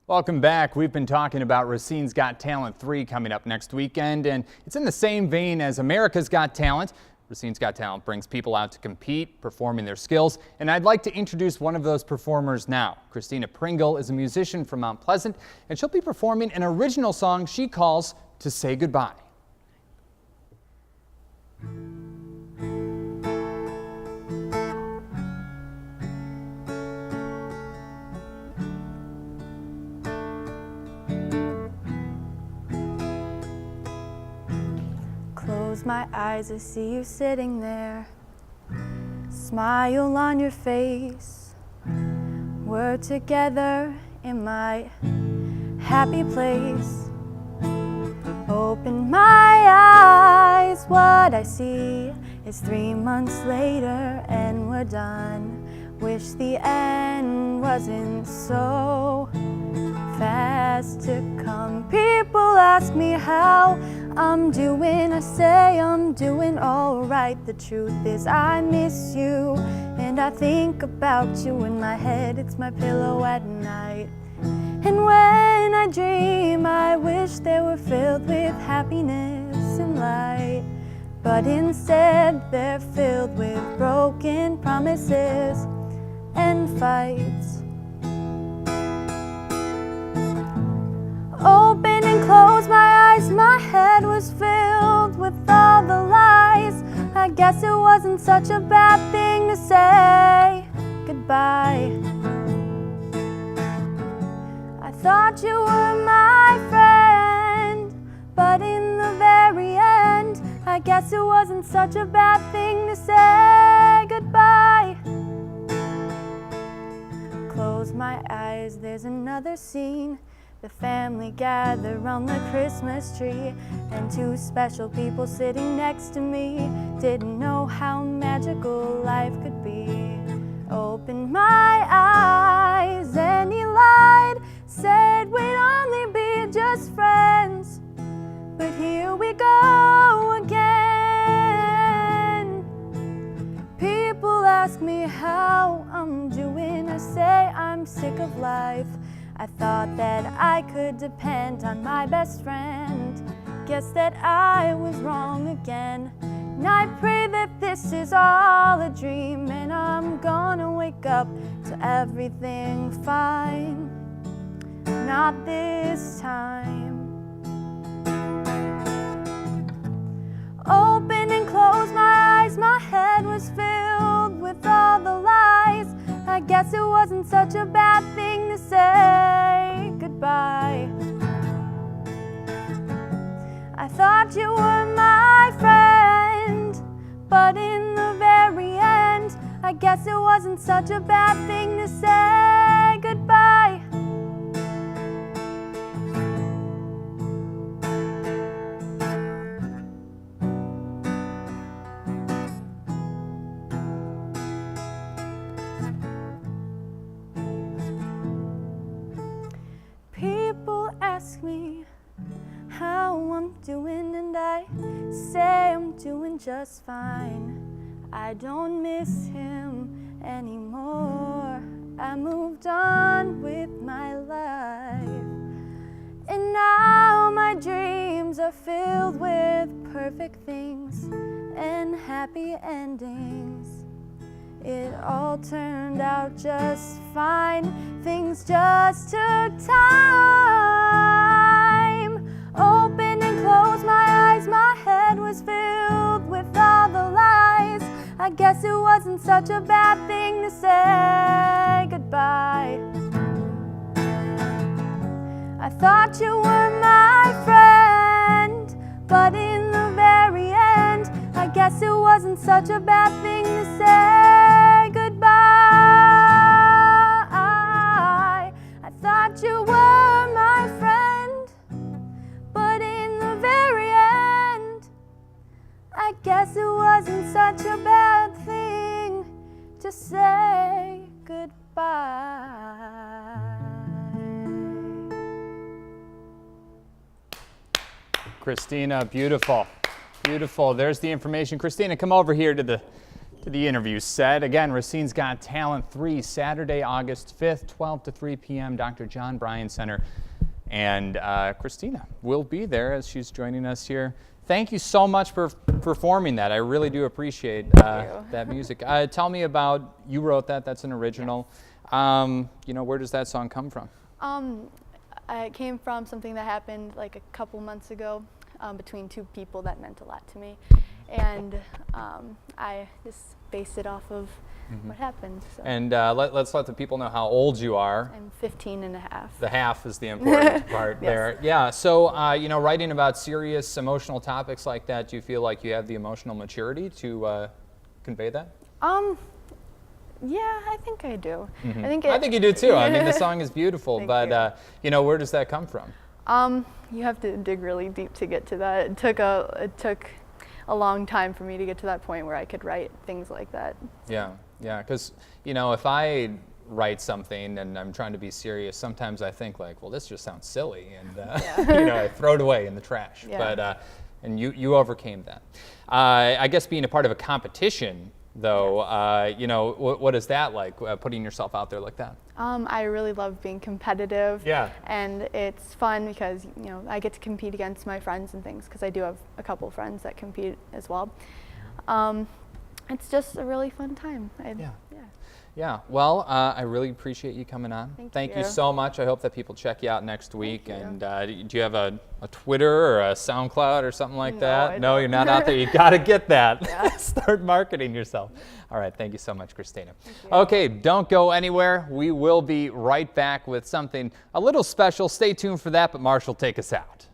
Welcome back. We've been talking about Racine's Got Talent 3 coming up next weekend, and it's in the same vein as America's Got Talent. Racine's Got Talent brings people out to compete, performing their skills, and I'd like to introduce one of those performers now. Christina Pringle is a musician from Mount Pleasant, and she'll be performing an original song she calls To Say Goodbye. Close my eyes, I see you sitting there, smile on your face. We're together in my happy place. Open my eyes, what I see is 3 months later and we're done. Wish the end wasn't so fast to come. People ask me how I'm doing, I say I'm doing alright. The truth is I miss you, and I think about you in my head. It's my pillow at night. And when I dream, I wish they were filled with happiness and light. But instead they're filled with broken promises and fights. Open and close my eyes, my head was filled with all the lies. I guess it wasn't such a bad thing to say goodbye. I thought you were my friend, but in the very end, I guess it wasn't such a bad thing to say goodbye. Close my eyes, there's another scene. The family gather around the Christmas tree, and 2 special people sitting next to me. Didn't know how magical life could be. Opened my eyes and he lied, said we'd only be just friends. But here we go again. People ask me how I'm doing, I say I'm sick of life. I thought that I could depend on my best friend. Guess that I was wrong again. And I pray that this is all a dream, and I'm gonna wake up to everything fine. Not this time. Open and close my eyes, my head was filled with all the lies. I guess it wasn't such a bad thing to say goodbye. I thought you were my friend, but in the very end, I guess it wasn't such a bad thing to say goodbye. People ask me how I'm doing, and I say I'm doing just fine. I don't miss him anymore. I moved on with my life. And now my dreams are filled with perfect things and happy endings. It all turned out just fine. Things just took time. Open and close my eyes, my head was filled with all the lies. I guess it wasn't such a bad thing to say goodbye. I thought you were my friend, but in the very end, I guess it wasn't such a bad thing to say goodbye. I thought you were my friend, but in the very end, I guess it wasn't such a bad thing to say goodbye. Christina, beautiful. Beautiful. There's the information. Christina, come over here to the To the interview set. Again, Racine's Got Talent 3, Saturday, August 5th, 12 to 3 p.m., Dr. John Bryan Center. And Christina will be there as she's joining us here. Thank you so much for performing that. I really do appreciate that music. Tell me about, you wrote that, that's an original. Yes. Where does that song come from? It came from something that happened like a couple months ago between two people that meant a lot to me. And I just based it off of what happened. So. And let's let the people know how old you are. I'm 15 and a half. The half is the important part Yes. there. Yeah, so, writing about serious emotional topics like that, do you feel like you have the emotional maturity to convey that? Yeah, I think I do. Mm-hmm. I think you do too. I mean, the song is beautiful, but where does that come from? You have to dig really deep to get to that. It took a long time for me to get to that point where I could write things like that. Yeah, because if I write something and I'm trying to be serious, sometimes I think like, well, this just sounds silly, and I throw it away in the trash. Yeah. But and you overcame that. I guess being a part of a competition, though, what is that like, putting yourself out there like that? I really love being competitive. Yeah. And it's fun because, I get to compete against my friends and things because I do have a couple friends that compete as well. It's just a really fun time. Yeah. Well, I really appreciate you coming on. Thank you so much. I hope that people check you out next week. And do you have a Twitter or a SoundCloud or something like that? No, you're not out there. You got to get that. Yeah. Start marketing yourself. All right. Thank you so much, Christina. Okay. Don't go anywhere. We will be right back with something a little special. Stay tuned for that, but Marshall, take us out.